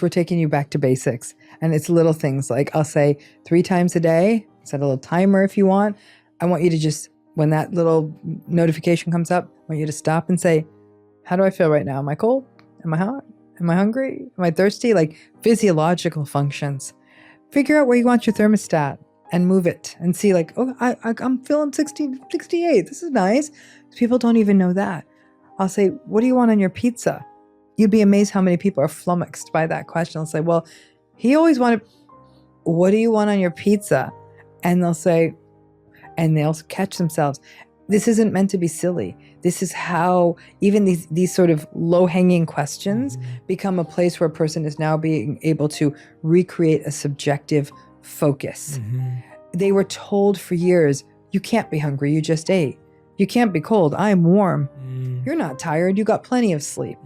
We're taking you back to basics, and it's little things like I'll say 3 times a day, set a little timer if you want. I want you to just, when that little notification comes up, I want you to stop and say, how do I feel right now? Am I cold? Am I hot? Am I hungry? Am I thirsty? Like physiological functions. Figure out where you want your thermostat and move it and see like, oh, I'm feeling 68. This is nice. People don't even know that. I'll say, what do you want on your pizza? You'd be amazed how many people are flummoxed by that question. I'll say, well, he always wanted, what do you want on your pizza? And they'll say, and they'll catch themselves. This isn't meant to be silly. This is how even these sort of low-hanging questions become a place where a person is now being able to recreate a subjective focus. They were told for years, you can't be hungry, you just ate. You can't be cold, I'm warm. You're not tired, you got plenty of sleep.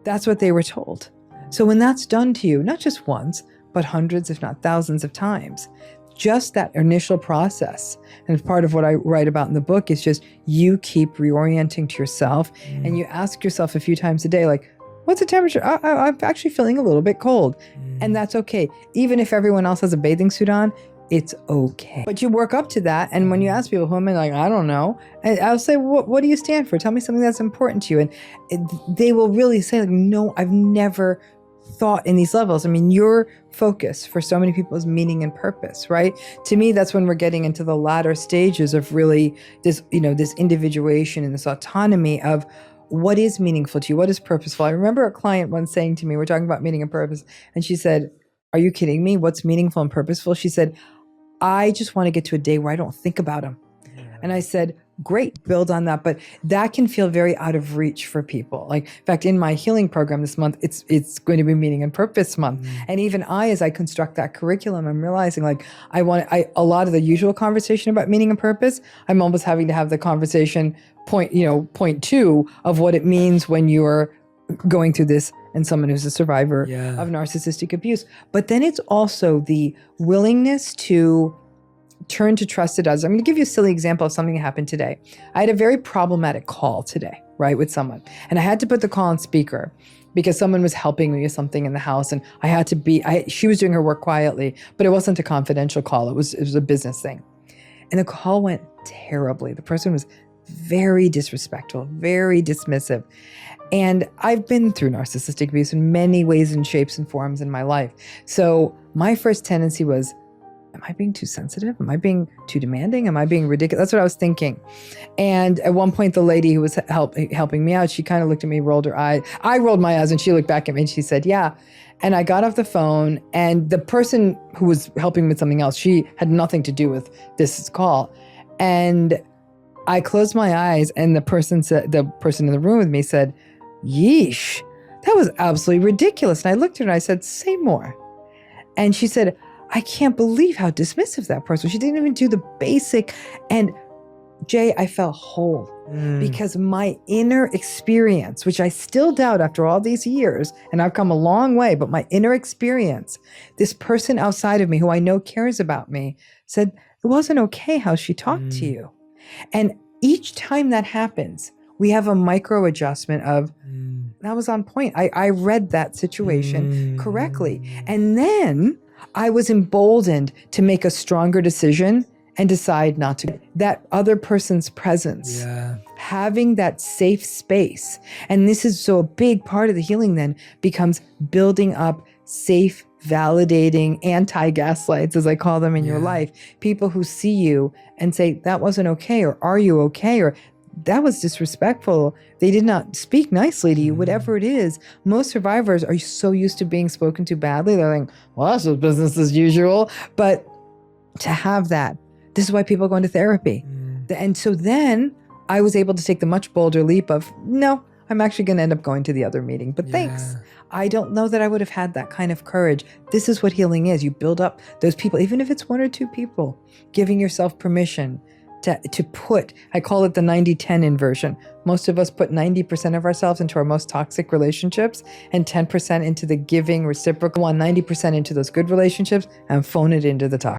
That's what they were told. So when that's done to you, not just once, but hundreds, if not thousands of times, just that initial process, and part of what I write about in the book is just you keep reorienting to yourself and you ask yourself a few times a day, like, what's the temperature? I'm actually feeling a little bit cold. And that's okay. Even if everyone else has a bathing suit on, it's okay. But you work up to that. And when you ask people who am I, like, I don't know. And I'll say, what do you stand for? Tell me something that's important to you. And they will really say, like, no, I've never thought in these levels. I mean, your focus for so many people is meaning and purpose, right? To me, that's when we're getting into the latter stages of really this, this individuation and this autonomy of what is meaningful to you, what is purposeful. I remember a client once saying to me, we're talking about meaning and purpose, and she said, are you kidding me? What's meaningful and purposeful? She said, I just want to get to a day where I don't think about them. And I said, great, build on that. But that can feel very out of reach for people. Like, in fact, in my healing program this month, it's going to be meaning and purpose month. And even as I construct that curriculum, I'm realizing like a lot of the usual conversation about meaning and purpose, I'm almost having to have the conversation point 2 of what it means when you're going through this and someone who's a survivor of narcissistic abuse. But then it's also the willingness to turn to trusted others. I'm going to give you a silly example of something that happened today. I had a very problematic call today, right, with someone. And I had to put the call on speaker because someone was helping me with something in the house. And I had to she was doing her work quietly, but it wasn't a confidential call. It was a business thing. And the call went terribly. The person was very disrespectful, very dismissive. And I've been through narcissistic abuse in many ways and shapes and forms in my life. So my first tendency was, am I being too sensitive? Am I being too demanding? Am I being ridiculous? That's what I was thinking. And at one point, the lady who was helping me out, she kind of looked at me, rolled her eye. I rolled my eyes and she looked back at me and she said, yeah. And I got off the phone and the person who was helping me with something else, she had nothing to do with this call. And I closed my eyes and the person in the room with me said, yeesh, that was absolutely ridiculous. And I looked at her and I said, say more. And she said, I can't believe how dismissive that person was. She didn't even do the basic. And Jay, I felt whole because my inner experience, which I still doubt after all these years, and I've come a long way, but my inner experience, this person outside of me who I know cares about me said, it wasn't okay how she talked to you. And each time that happens, we have a micro adjustment of, that was on point. I read that situation correctly. And then I was emboldened to make a stronger decision and decide not to. That other person's presence, having that safe space. And this is so a big part of the healing then becomes building up safe, validating, anti-gaslights, as I call them in your life. People who see you and say, that wasn't okay, or are you okay? Or that was disrespectful. They did not speak nicely to you, whatever it is. Most survivors are so used to being spoken to badly. They're like, well, that's just business as usual. But to have that, this is why people go into therapy. And so then I was able to take the much bolder leap of, no, I'm actually going to end up going to the other meeting. But thanks. I don't know that I would have had that kind of courage. This is what healing is. You build up those people, even if it's 1 or 2 people, giving yourself permission to put, I call it the 90-10 inversion. Most of us put 90% of ourselves into our most toxic relationships and 10% into the giving, reciprocal one, 90% into those good relationships and phone it into the toxic.